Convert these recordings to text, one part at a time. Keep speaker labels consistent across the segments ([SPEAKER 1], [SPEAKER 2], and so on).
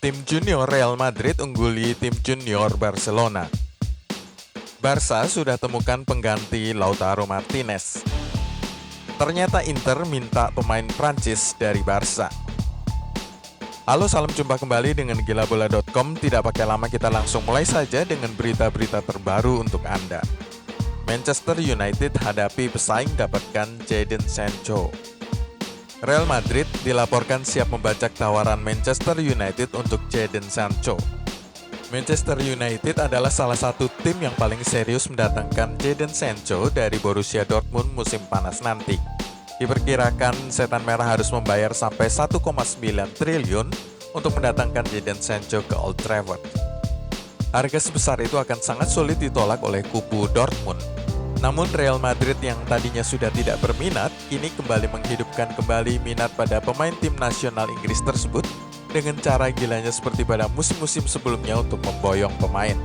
[SPEAKER 1] Tim junior Real Madrid ungguli tim junior Barcelona. Barca sudah temukan pengganti Lautaro Martinez. Ternyata Inter minta pemain Prancis dari Barca. Halo, salam jumpa kembali dengan gilabola.com. Tidak pakai lama, kita langsung mulai saja dengan berita-berita terbaru untuk Anda. Manchester United hadapi pesaing dapatkan Jadon Sancho. Real Madrid dilaporkan siap membajak tawaran Manchester United untuk Jadon Sancho. Manchester United adalah salah satu tim yang paling serius mendatangkan Jadon Sancho dari Borussia Dortmund musim panas nanti. Diperkirakan Setan Merah harus membayar sampai 1,9 triliun untuk mendatangkan Jadon Sancho ke Old Trafford. Harga sebesar itu akan sangat sulit ditolak oleh kubu Dortmund. Namun Real Madrid yang tadinya sudah tidak berminat, kini kembali menghidupkan kembali minat pada pemain tim nasional Inggris tersebut dengan cara gilanya seperti pada musim-musim sebelumnya untuk memboyong pemain.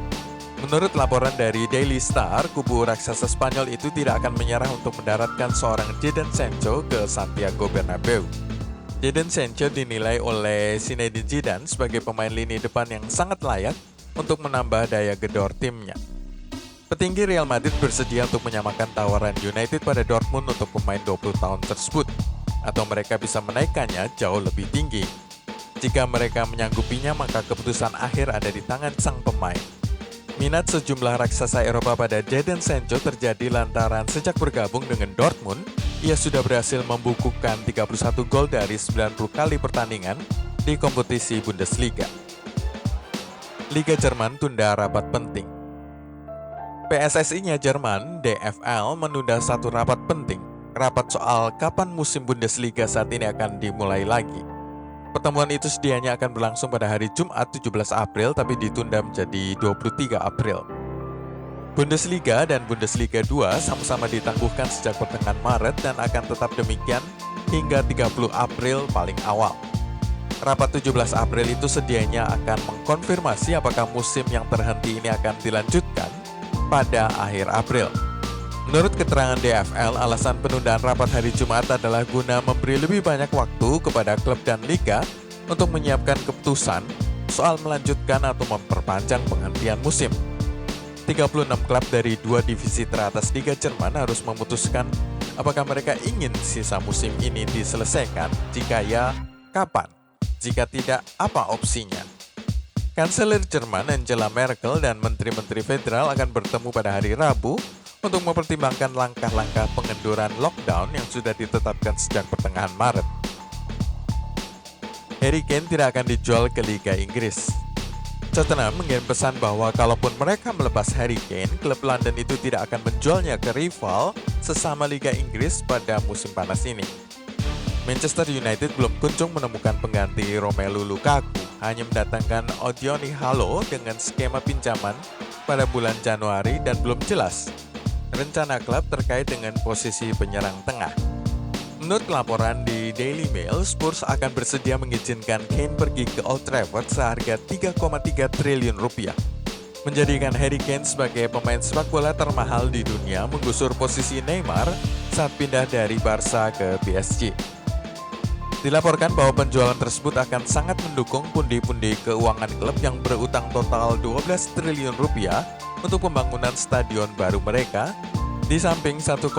[SPEAKER 1] Menurut laporan dari Daily Star, kubu raksasa Spanyol itu tidak akan menyerah untuk mendaratkan seorang Jadon Sancho ke Santiago Bernabeu. Jadon Sancho dinilai oleh Zinedine Zidane sebagai pemain lini depan yang sangat layak untuk menambah daya gedor timnya. Petinggi Real Madrid bersedia untuk menyamakan tawaran United pada Dortmund untuk pemain 20 tahun tersebut, atau mereka bisa menaikkannya jauh lebih tinggi. Jika mereka menyanggupinya, maka keputusan akhir ada di tangan sang pemain. Minat sejumlah raksasa Eropa pada Jadon Sancho terjadi lantaran sejak bergabung dengan Dortmund, ia sudah berhasil membukukan 31 gol dari 90 kali pertandingan di kompetisi Bundesliga. Liga Jerman tunda rapat penting. PSSI-nya Jerman, DFL, menunda satu rapat penting, rapat soal kapan musim Bundesliga saat ini akan dimulai lagi. Pertemuan itu sedianya akan berlangsung pada hari Jumat 17 April, tapi ditunda menjadi 23 April. Bundesliga dan Bundesliga 2 sama-sama ditangguhkan sejak pertengahan Maret dan akan tetap demikian hingga 30 April paling awal. Rapat 17 April itu sedianya akan mengkonfirmasi apakah musim yang terhenti ini akan dilanjutkan pada akhir April. Menurut keterangan DFL, alasan penundaan rapat hari Jumat adalah guna memberi lebih banyak waktu kepada klub dan liga untuk menyiapkan keputusan soal melanjutkan atau memperpanjang penghentian musim. 36 klub dari dua divisi teratas Liga Jerman harus memutuskan apakah mereka ingin sisa musim ini diselesaikan, jika ya, kapan, jika tidak, apa opsinya. Kanselir Jerman Angela Merkel dan menteri-menteri federal akan bertemu pada hari Rabu untuk mempertimbangkan langkah-langkah pengenduran lockdown yang sudah ditetapkan sejak pertengahan Maret. Harry Kane tidak akan dijual ke Liga Inggris. Tottenham mengirim pesan bahwa kalaupun mereka melepas Harry Kane, klub London itu tidak akan menjualnya ke rival sesama Liga Inggris pada musim panas ini. Manchester United belum kunjung menemukan pengganti Romelu Lukaku, hanya mendatangkan Odioni Halo dengan skema pinjaman pada bulan Januari dan belum jelas rencana klub terkait dengan posisi penyerang tengah. Menurut laporan di Daily Mail, Spurs akan bersedia mengizinkan Kane pergi ke Old Trafford seharga 3,3 triliun rupiah. Menjadikan Harry Kane sebagai pemain sepak bola termahal di dunia, menggusur posisi Neymar saat pindah dari Barca ke PSG. Dilaporkan bahwa penjualan tersebut akan sangat mendukung pundi-pundi keuangan klub yang berutang total 12 triliun rupiah untuk pembangunan stadion baru mereka, di samping 1,4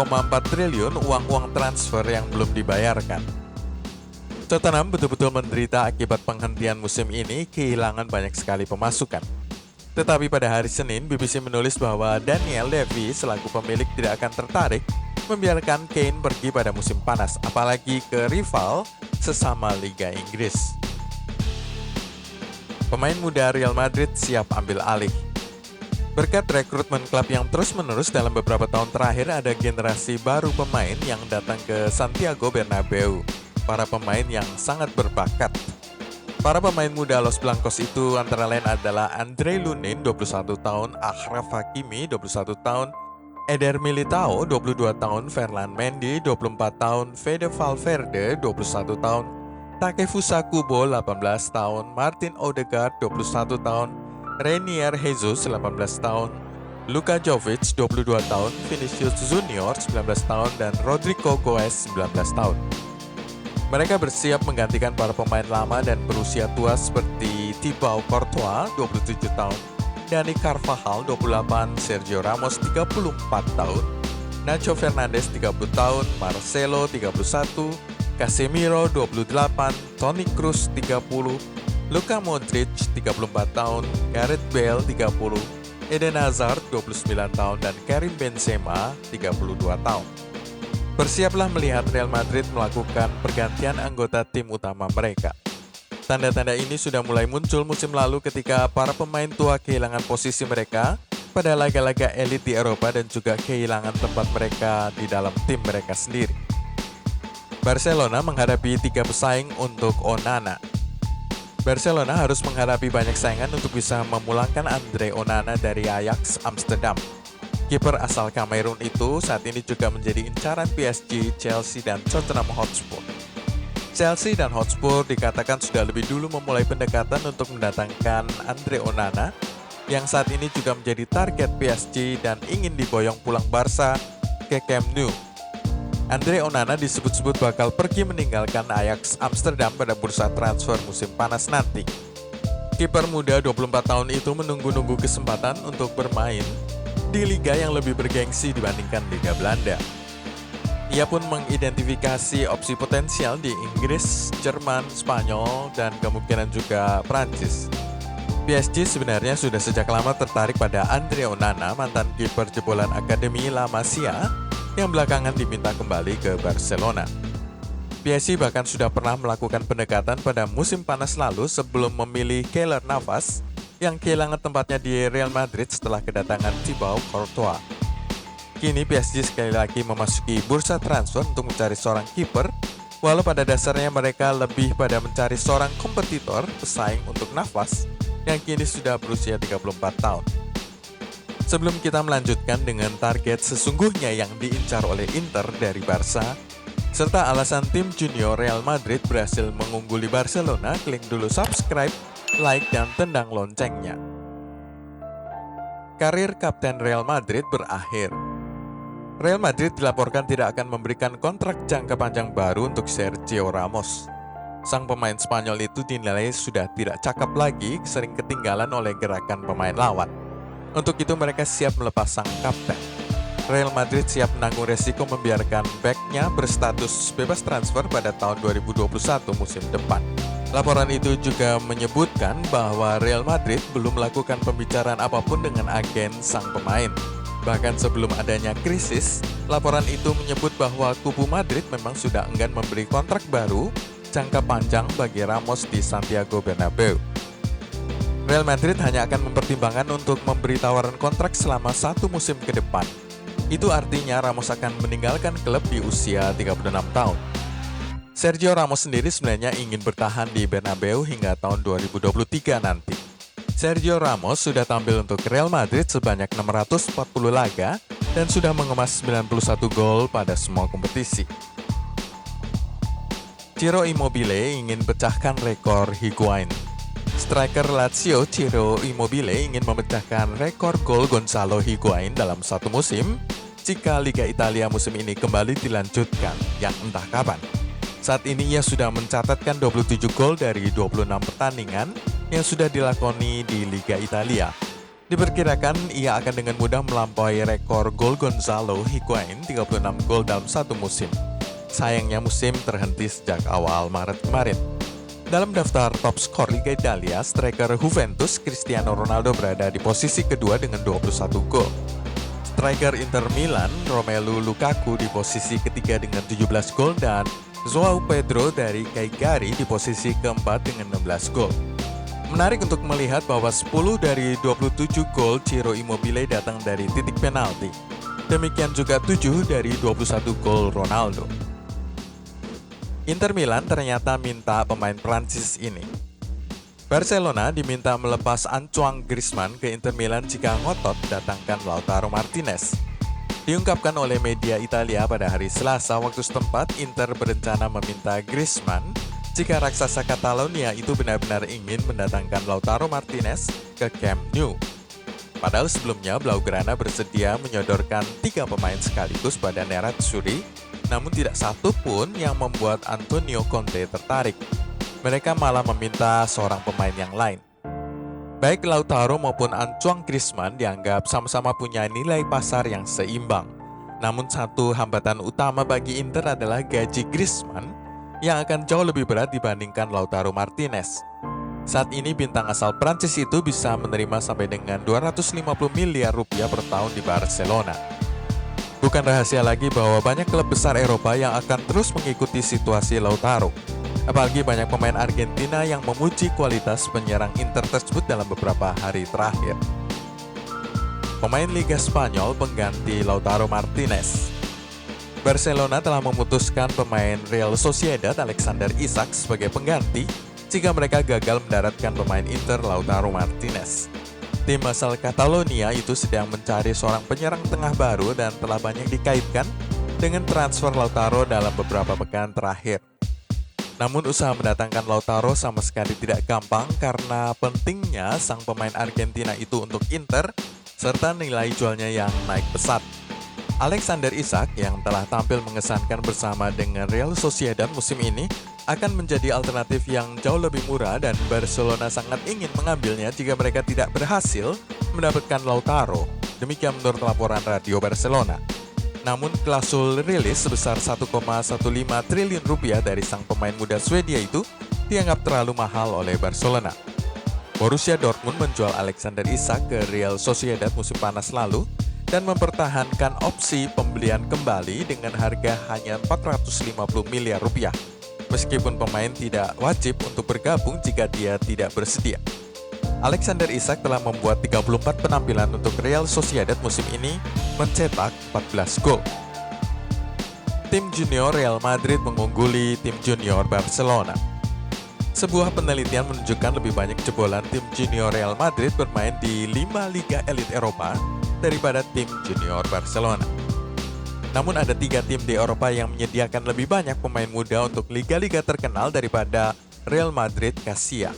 [SPEAKER 1] triliun uang-uang transfer yang belum dibayarkan. Tottenham betul-betul menderita akibat penghentian musim ini, kehilangan banyak sekali pemasukan. Tetapi pada hari Senin, BBC menulis bahwa Daniel Levy selaku pemilik tidak akan tertarik membiarkan Kane pergi pada musim panas, apalagi ke rival sesama Liga Inggris. Pemain muda Real Madrid siap ambil alih. Berkat rekrutmen klub yang terus-menerus dalam beberapa tahun terakhir, ada generasi baru pemain yang datang ke Santiago Bernabeu. Para pemain yang sangat berbakat. Para pemain muda Los Blancos itu antara lain adalah Andre Lunin, 21 tahun, Achraf Hakimi, 21 tahun, Eder Militao, 22 tahun, Ferland Mendy, 24 tahun, Fede Valverde, 21 tahun, Takefusa Kubo, 18 tahun, Martin Odegaard, 21 tahun, Renier Jesus, 18 tahun, Luka Jovic, 22 tahun, Vinicius Junior, 19 tahun, dan Rodrigo Goes, 19 tahun. Mereka bersiap menggantikan para pemain lama dan berusia tua seperti Thibaut Courtois, 27 tahun, Dani Carvajal, 28, Sergio Ramos, 34 tahun, Nacho Fernandes, 30 tahun, Marcelo, 31, Casemiro, 28, Toni Kroos, 30, Luka Modric, 34 tahun, Gareth Bale, 30, Eden Hazard, 29 tahun, dan Karim Benzema, 32 tahun. Bersiaplah melihat Real Madrid melakukan pergantian anggota tim utama mereka. Tanda-tanda ini sudah mulai muncul musim lalu ketika para pemain tua kehilangan posisi mereka pada laga-laga elit di Eropa dan juga kehilangan tempat mereka di dalam tim mereka sendiri. Barcelona menghadapi 3 pesaing untuk Onana. Barcelona harus menghadapi banyak saingan untuk bisa memulangkan Andre Onana dari Ajax Amsterdam. Kiper asal Kamerun itu saat ini juga menjadi incaran PSG, Chelsea, dan Tottenham Hotspur. Chelsea dan Hotspur dikatakan sudah lebih dulu memulai pendekatan untuk mendatangkan Andre Onana yang saat ini juga menjadi target PSG dan ingin diboyong pulang Barca ke Camp Nou. Andre Onana disebut-sebut bakal pergi meninggalkan Ajax Amsterdam pada bursa transfer musim panas nanti. Kiper muda 24 tahun itu menunggu-nunggu kesempatan untuk bermain di liga yang lebih bergengsi dibandingkan Liga Belanda. Ia pun mengidentifikasi opsi potensial di Inggris, Jerman, Spanyol, dan kemungkinan juga Prancis. PSG sebenarnya sudah sejak lama tertarik pada Andre Onana, mantan kiper jebolan Akademi La Masia, yang belakangan diminta kembali ke Barcelona. PSG bahkan sudah pernah melakukan pendekatan pada musim panas lalu sebelum memilih Keylor Navas yang kehilangan tempatnya di Real Madrid setelah kedatangan Thibaut Courtois. Kini PSG sekali lagi memasuki bursa transfer untuk mencari seorang kiper, walau pada dasarnya mereka lebih pada mencari seorang kompetitor pesaing untuk Navas yang kini sudah berusia 34 tahun. Sebelum kita melanjutkan dengan target sesungguhnya yang diincar oleh Inter dari Barca, serta alasan tim junior Real Madrid berhasil mengungguli Barcelona, klik dulu subscribe, like, dan tendang loncengnya. Karir Kapten Real Madrid berakhir. Real Madrid dilaporkan tidak akan memberikan kontrak jangka panjang baru untuk Sergio Ramos. Sang pemain Spanyol itu dinilai sudah tidak cakap lagi, sering ketinggalan oleh gerakan pemain lawan. Untuk itu mereka siap melepas sang kapten. Real Madrid siap menanggung resiko membiarkan back-nya berstatus bebas transfer pada tahun 2021 musim depan. Laporan itu juga menyebutkan bahwa Real Madrid belum melakukan pembicaraan apapun dengan agen sang pemain. Bahkan sebelum adanya krisis, laporan itu menyebut bahwa kubu Madrid memang sudah enggan memberi kontrak baru jangka panjang bagi Ramos di Santiago Bernabeu. Real Madrid hanya akan mempertimbangkan untuk memberi tawaran kontrak selama 1 musim ke depan. Itu artinya Ramos akan meninggalkan klub di usia 36 tahun. Sergio Ramos sendiri sebenarnya ingin bertahan di Bernabeu hingga tahun 2023 nanti. Sergio Ramos sudah tampil untuk Real Madrid sebanyak 640 laga dan sudah mengemas 91 gol pada semua kompetisi. Ciro Immobile ingin pecahkan rekor Higuain. Striker Lazio Ciro Immobile ingin memecahkan rekor gol Gonzalo Higuain dalam satu musim jika Liga Italia musim ini kembali dilanjutkan, yang entah kapan. Saat ini ia sudah mencatatkan 27 gol dari 26 pertandingan yang sudah dilakoni di Liga Italia. Diperkirakan ia akan dengan mudah melampaui rekor gol Gonzalo Higuain 36 gol dalam satu musim. Sayangnya musim terhenti sejak awal Maret kemarin. Dalam daftar top skor Liga Italia, striker Juventus Cristiano Ronaldo berada di posisi kedua dengan 21 gol. Striker Inter Milan Romelu Lukaku di posisi ketiga dengan 17 gol dan Joao Pedro dari Cagliari di posisi keempat dengan 16 gol. Menarik untuk melihat bahwa 10 dari 27 gol Ciro Immobile datang dari titik penalti. Demikian juga 7 dari 21 gol Ronaldo. Inter Milan ternyata minta pemain Prancis ini. Barcelona diminta melepas Antoine Griezmann ke Inter Milan jika ngotot datangkan Lautaro Martinez. Diungkapkan oleh media Italia pada hari Selasa waktu setempat, Inter berencana meminta Griezmann jika raksasa Catalonia itu benar-benar ingin mendatangkan Lautaro Martinez ke Camp Nou. Padahal sebelumnya Blaugrana bersedia menyodorkan 3 pemain sekaligus pada Nerazzurri Namun tidak satu pun yang membuat Antonio Conte tertarik. Mereka malah meminta seorang pemain yang lain. Baik Lautaro maupun Antoine Griezmann dianggap sama-sama punya nilai pasar yang seimbang. Namun satu hambatan utama bagi Inter adalah gaji Griezmann yang akan jauh lebih berat dibandingkan Lautaro Martinez. Saat ini bintang asal Prancis itu bisa menerima sampai dengan 250 miliar rupiah per tahun di Barcelona. Bukan rahasia lagi bahwa banyak klub besar Eropa yang akan terus mengikuti situasi Lautaro. Apalagi banyak pemain Argentina yang memuji kualitas penyerang Inter tersebut dalam beberapa hari terakhir. Pemain Liga Spanyol pengganti Lautaro Martinez. Barcelona telah memutuskan pemain Real Sociedad Alexander Isak sebagai pengganti jika mereka gagal mendaratkan pemain Inter Lautaro Martinez. Tim asal Catalonia itu sedang mencari seorang penyerang tengah baru dan telah banyak dikaitkan dengan transfer Lautaro dalam beberapa pekan terakhir. Namun usaha mendatangkan Lautaro sama sekali tidak gampang karena pentingnya sang pemain Argentina itu untuk Inter serta nilai jualnya yang naik pesat. Alexander Isak yang telah tampil mengesankan bersama dengan Real Sociedad musim ini akan menjadi alternatif yang jauh lebih murah dan Barcelona sangat ingin mengambilnya jika mereka tidak berhasil mendapatkan Lautaro. Demikian menurut laporan Radio Barcelona. Namun klausul rilis sebesar 1,15 triliun rupiah dari sang pemain muda Swedia itu dianggap terlalu mahal oleh Barcelona. Borussia Dortmund menjual Alexander Isak ke Real Sociedad musim panas lalu dan mempertahankan opsi pembelian kembali dengan harga hanya 450 miliar rupiah. Meskipun pemain tidak wajib untuk bergabung jika dia tidak bersedia. Alexander Isak telah membuat 34 penampilan untuk Real Sociedad musim ini, mencetak 14 gol. Tim junior Real Madrid mengungguli tim junior Barcelona. Sebuah penelitian menunjukkan lebih banyak jebolan tim junior Real Madrid bermain di 5 liga elit Eropa daripada tim junior Barcelona. Namun ada 3 tim di Eropa yang menyediakan lebih banyak pemain muda untuk liga-liga terkenal daripada Real Madrid Casia.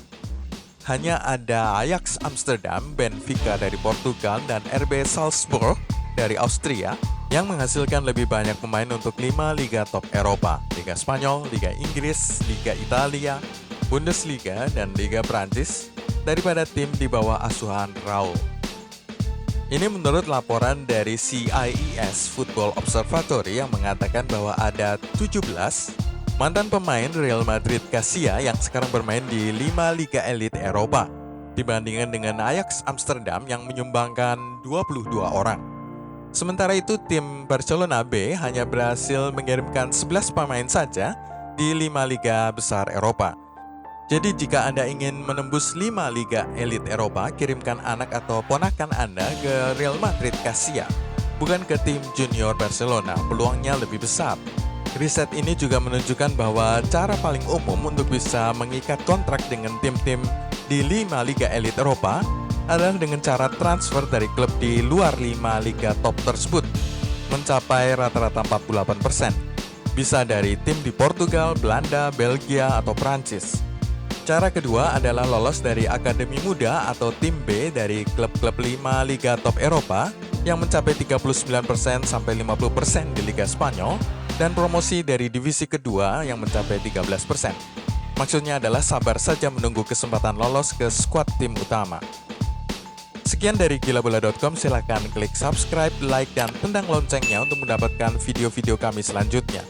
[SPEAKER 1] Hanya ada Ajax Amsterdam, Benfica dari Portugal, dan RB Salzburg dari Austria yang menghasilkan lebih banyak pemain untuk 5 liga top Eropa, Liga Spanyol, Liga Inggris, Liga Italia, Bundesliga, dan Liga Prancis daripada tim di bawah asuhan Raul. Ini menurut laporan dari CIES Football Observatory yang mengatakan bahwa ada 17 mantan pemain Real Madrid Casia yang sekarang bermain di 5 liga elit Eropa, dibandingkan dengan Ajax Amsterdam yang menyumbangkan 22 orang. Sementara itu tim Barcelona B hanya berhasil mengirimkan 11 pemain saja di 5 liga besar Eropa. Jadi jika Anda ingin menembus 5 liga elit Eropa, kirimkan anak atau ponakan Anda ke Real Madrid Casia, bukan ke tim junior Barcelona, peluangnya lebih besar. Riset ini juga menunjukkan bahwa cara paling umum untuk bisa mengikat kontrak dengan tim-tim di 5 liga elit Eropa adalah dengan cara transfer dari klub di luar 5 liga top tersebut, mencapai rata-rata 48%. Bisa dari tim di Portugal, Belanda, Belgia, atau Prancis. Cara kedua adalah lolos dari akademi muda atau tim B dari klub-klub 5 liga top Eropa yang mencapai 39% sampai 50% di Liga Spanyol dan promosi dari divisi kedua yang mencapai 13%. Maksudnya adalah sabar saja menunggu kesempatan lolos ke skuad tim utama. Sekian dari gilabola.com, silakan klik subscribe, like, dan tendang loncengnya untuk mendapatkan video-video kami selanjutnya.